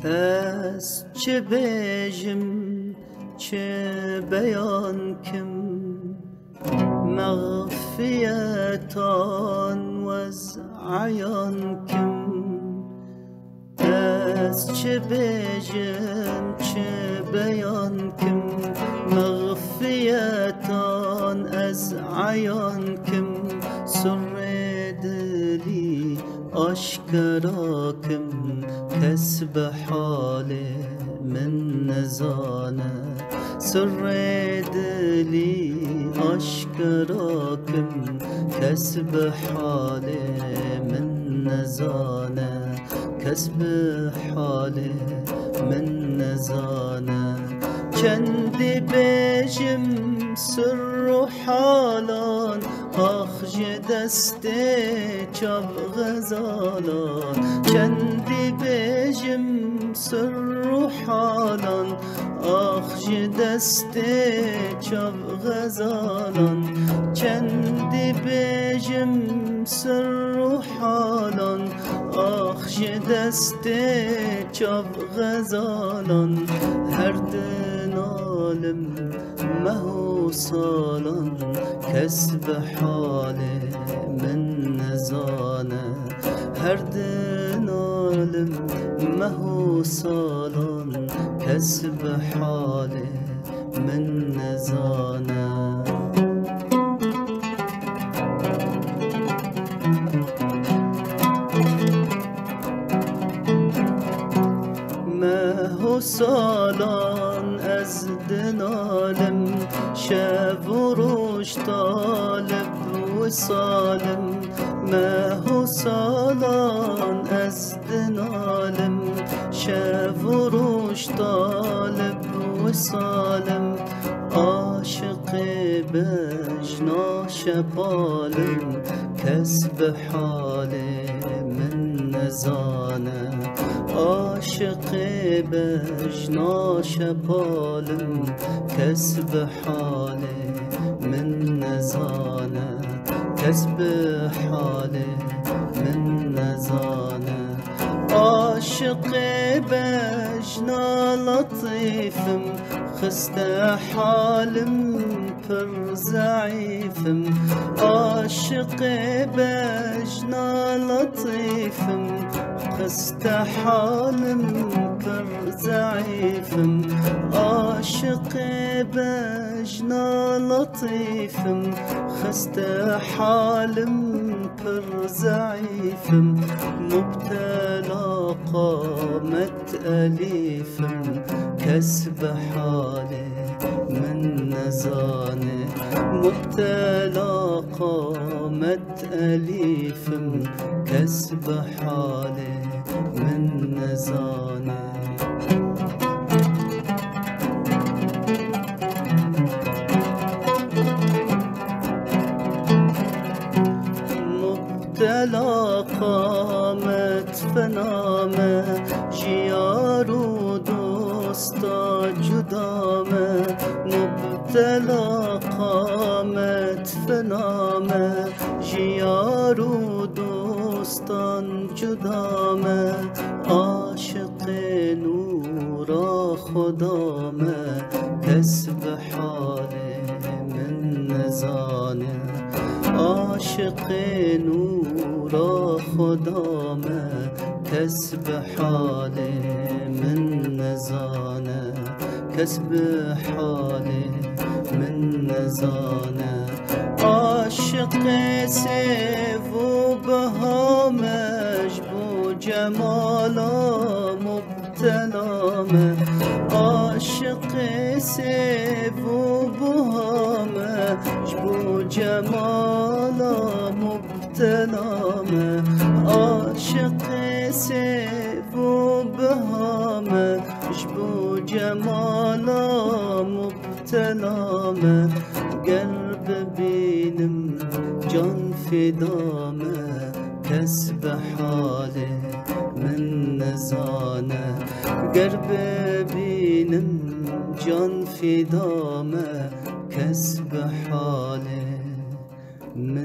از چه بیجم چه بیان کم مغفیتان و از عیان کم از چه بیجم چه بیان کم مغفیتان از عیان کم سر دلی آشکرا کم کس به حال من نزانه سر دلی آشکرا کم کس به حال من نزانه کس به حال من نزانه چندی بیجم سر و حالان آخ دست چاب غزالان چندی بیجم سر و حالان آخ دست چاب غزالان چندی بیجم سر و حالان آخ دست چاب غزالان هر دنالم مهو سالان کس به حال من نزانه هر دنالم مهو سالان کس به حال من نزانه مهو سالان از دنالم شب و روش طالب و سالم مهو سالان از دنالم شب و روش طالب و سالم عاشق بشنا شپالم کس به حال من نزانه عاشق بشنا شپالم کس به حال من نزانه کس به حال من نزانه عاشق بجنا لطيفم خسته حالم پر ضعيفم عاشق بجنا لطيفم خسته حالم پر ضعيفم عاشق بجنا لطيفم خسته حالم پر ضعيفم مبتلى قامت أليفم کس به حال من نزانه مبتلى قامت أليفم کس به حال من نزانه مبتلا قامت فنامه جیار و دوستا جدامه مبتلا قامت فنامه جیار و دوستان جدامه عاشق نورا خدامه کس به حال من نزانه عاشق نورا خدامه کس به حال من نزانه کس به حال من نزانه عاشق سیف و بهامش بو جمالا مبتلامه عاشق سیف و بهامش بو جمالا مبتلامه عاشق سیف و بهامش بو جمالا مبتلامه گر ببینم جان فدامه کس به حال من نزانه گر ببینم جان فدامه کس به حال من